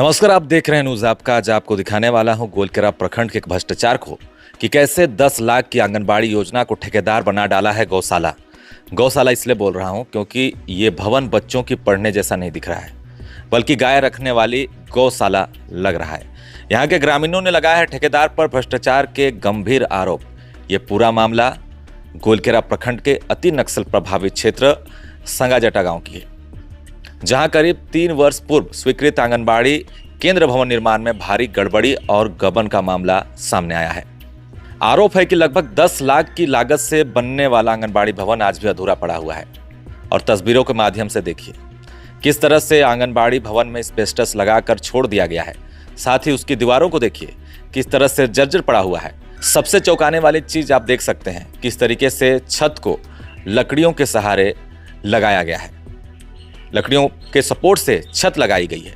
नमस्कार, आप देख रहे हैं न्यूज़ आपका। आज आपको दिखाने वाला हूं गोलकेरा प्रखंड के एक भ्रष्टाचार को कि कैसे 10 लाख की आंगनबाड़ी योजना को ठेकेदार बना डाला है गौशाला। गौशाला इसलिए बोल रहा हूं क्योंकि ये भवन बच्चों की पढ़ने जैसा नहीं दिख रहा है, बल्कि गाय रखने वाली गौशाला लग रहा है। यहाँ के ग्रामीणों ने लगाया है ठेकेदार पर भ्रष्टाचार के गंभीर आरोप। ये पूरा मामला गोलकेरा प्रखंड के अति नक्सल प्रभावित क्षेत्र संगाजटा गाँव की है, जहां करीब 3 वर्ष पूर्व स्वीकृत आंगनबाड़ी केंद्र भवन निर्माण में भारी गड़बड़ी और गबन का मामला सामने आया है। आरोप है कि लगभग 10 लाख की लागत से बनने वाला आंगनबाड़ी भवन आज भी अधूरा पड़ा हुआ है। और तस्वीरों के माध्यम से देखिए किस तरह से आंगनबाड़ी भवन में एस्बेस्टस लगाकर छोड़ दिया गया है। साथ ही उसकी दीवारों को देखिए किस तरह से जर्जर पड़ा हुआ है। सबसे चौंकाने वाली चीज आप देख सकते हैं किस तरीके से छत को लकड़ियों के सहारे लगाया गया है। लकड़ियों के सपोर्ट से छत लगाई गई है,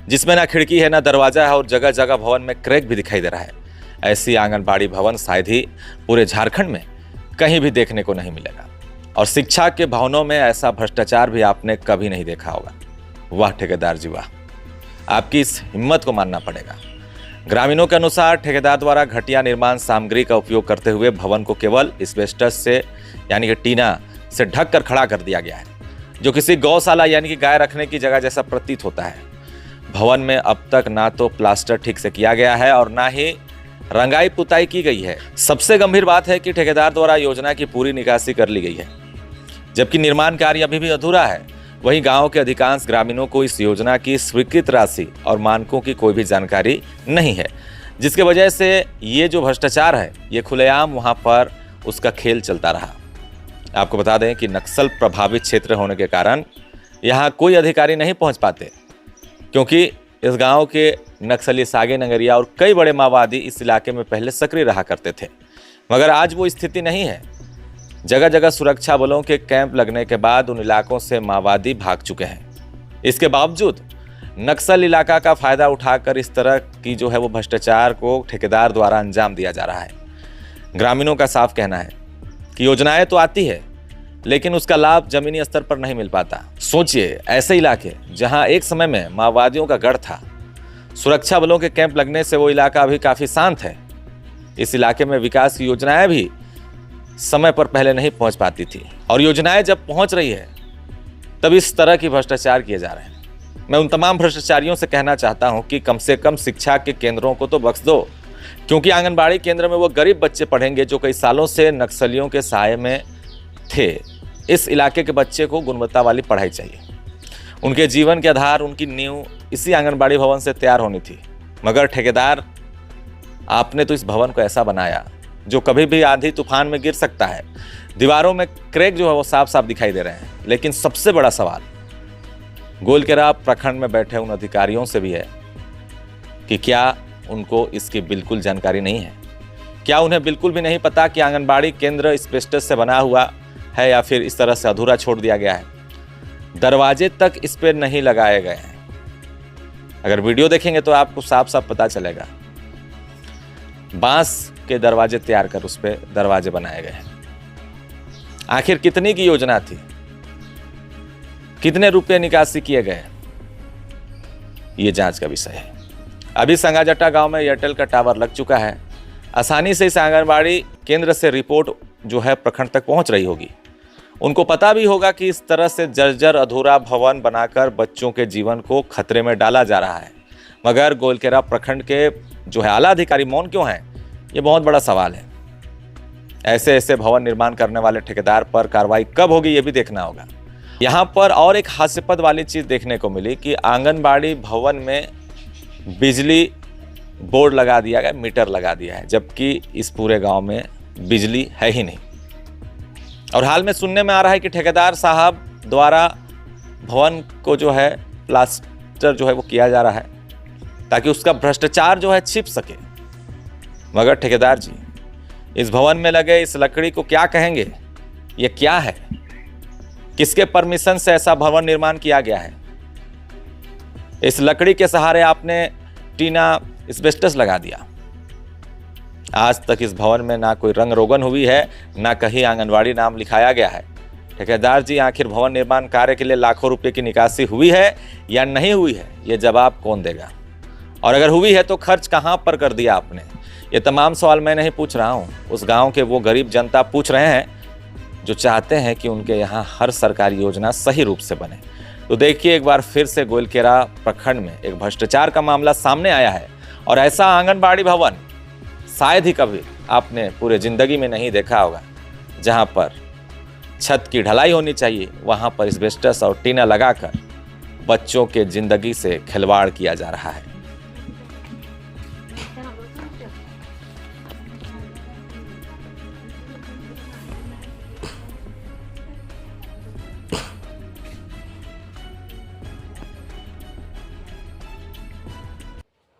जिसमें ना खिड़की है ना दरवाजा है, और जगह जगह भवन में क्रैक भी दिखाई दे रहा है। ऐसी आंगनबाड़ी भवन शायद ही पूरे झारखंड में कहीं भी देखने को नहीं मिलेगा। और शिक्षा के भवनों में ऐसा भ्रष्टाचार भी आपने कभी नहीं देखा होगा। वाह ठेकेदार जी वाह, आपकी इस हिम्मत को मानना पड़ेगा। ग्रामीणों के अनुसार ठेकेदार द्वारा घटिया निर्माण सामग्री का उपयोग करते हुए भवन को केवल एस्बेस्टस से यानी कि टीना से ढक कर खड़ा कर दिया गया है, जो किसी गौशाला यानी कि गाय रखने की जगह जैसा प्रतीत होता है। भवन में अब तक ना तो प्लास्टर ठीक से किया गया है और ना ही रंगाई पुताई की गई है। सबसे गंभीर बात है कि ठेकेदार द्वारा योजना की पूरी निकासी कर ली गई है, जबकि निर्माण कार्य अभी भी अधूरा है। वहीं गांव के अधिकांश ग्रामीणों को इस योजना की स्वीकृत राशि और मानकों की कोई भी जानकारी नहीं है, जिसकी वजह से ये जो भ्रष्टाचार है ये खुलेआम वहां पर उसका खेल चलता रहा। आपको बता दें कि नक्सल प्रभावित क्षेत्र होने के कारण यहाँ कोई अधिकारी नहीं पहुँच पाते, क्योंकि इस गांव के नक्सली सागे नगरिया और कई बड़े माओवादी इस इलाके में पहले सक्रिय रहा करते थे। मगर आज वो स्थिति नहीं है। जगह जगह सुरक्षा बलों के कैंप लगने के बाद उन इलाकों से माओवादी भाग चुके हैं। इसके बावजूद नक्सल इलाका का फायदा उठाकर इस तरह की जो है वो भ्रष्टाचार को ठेकेदार द्वारा अंजाम दिया जा रहा है। ग्रामीणों का साफ कहना है कि योजनाएं तो आती है, लेकिन उसका लाभ जमीनी स्तर पर नहीं मिल पाता। सोचिए, ऐसे इलाके जहां एक समय में माओवादियों का गढ़ था, सुरक्षा बलों के कैंप लगने से वो इलाका अभी काफी शांत है। इस इलाके में विकास की योजनाएं भी समय पर पहले नहीं पहुंच पाती थी, और योजनाएं जब पहुंच रही है तब इस तरह की भ्रष्टाचार किए जा रहे हैं। मैं उन तमाम भ्रष्टाचारियों से कहना चाहता हूं कि कम से कम शिक्षा के केंद्रों को तो बख्श दो, क्योंकि आंगनबाड़ी केंद्र में वो गरीब बच्चे पढ़ेंगे जो कई सालों से नक्सलियों के साये में थे। इस इलाके के बच्चे को गुणवत्ता वाली पढ़ाई चाहिए। उनके जीवन के आधार, उनकी नींव इसी आंगनबाड़ी भवन से तैयार होनी थी। मगर ठेकेदार, आपने तो इस भवन को ऐसा बनाया जो कभी भी आंधी तूफान में गिर सकता है। दीवारों में क्रैक जो है वो साफ साफ दिखाई दे रहे हैं। लेकिन सबसे बड़ा सवाल गोलकेरा प्रखंड में बैठे उन अधिकारियों से भी है कि क्या उनको इसकी बिल्कुल जानकारी नहीं है? क्या उन्हें बिल्कुल भी नहीं पता कि आंगनबाड़ी केंद्र एस्बेस्टस से बना हुआ है या फिर इस तरह से अधूरा छोड़ दिया गया है? दरवाजे तक इस पर नहीं लगाए गए हैं। अगर वीडियो देखेंगे तो आपको साफ साफ पता चलेगा। बांस के दरवाजे तैयार कर उस पर दरवाजे बनाए गए हैं। आखिर कितनी की योजना थी? कितने रुपए निकासी किए गए? ये जांच का विषय है। अभी संगाजटा गांव में एयरटेल का टावर लग चुका है। आसानी से इस आंगनबाड़ी केंद्र से रिपोर्ट जो है प्रखंड तक पहुंच रही होगी। उनको पता भी होगा कि इस तरह से जर्जर अधूरा भवन बनाकर बच्चों के जीवन को खतरे में डाला जा रहा है। मगर गोलकेरा प्रखंड के जो है आला अधिकारी मौन क्यों हैं? ये बहुत बड़ा सवाल है। ऐसे ऐसे भवन निर्माण करने वाले ठेकेदार पर कार्रवाई कब होगी, ये भी देखना होगा। यहाँ पर और एक हास्यास्पद वाली चीज़ देखने को मिली कि आंगनबाड़ी भवन में बिजली बोर्ड लगा दिया गया, मीटर लगा दिया है, जबकि इस पूरे गांव में बिजली है ही नहीं। और हाल में सुनने में आ रहा है कि ठेकेदार साहब द्वारा भवन को जो है प्लास्टर जो है वो किया जा रहा है ताकि उसका भ्रष्टाचार जो है छिप सके। मगर ठेकेदार जी, इस भवन में लगे इस लकड़ी को क्या कहेंगे? ये क्या है? किसके परमिशन से ऐसा भवन निर्माण किया गया है? इस लकड़ी के सहारे आपने टीना एस्बेस्टस लगा दिया। आज तक इस भवन में ना कोई रंग रोगन हुई है, ना कहीं आंगनवाड़ी नाम लिखाया गया है। ठेकेदार जी, आखिर भवन निर्माण कार्य के लिए लाखों रुपए की निकासी हुई है या नहीं हुई है, ये जवाब कौन देगा? और अगर हुई है तो खर्च कहाँ पर कर दिया आपने? ये तमाम सवाल मैं नहीं पूछ रहा हूँ, उस गांव के वो गरीब जनता पूछ रहे हैं जो चाहते हैं कि उनके यहाँ हर सरकारी योजना सही रूप से बने। तो देखिए, एक बार फिर से गोइलकेरा प्रखंड में एक भ्रष्टाचार का मामला सामने आया है और ऐसा आंगनबाड़ी भवन शायद ही कभी आपने पूरे जिंदगी में नहीं देखा होगा, जहाँ पर छत की ढलाई होनी चाहिए वहाँ पर एस्बेस्टस और टीना लगाकर बच्चों के जिंदगी से खिलवाड़ किया जा रहा है।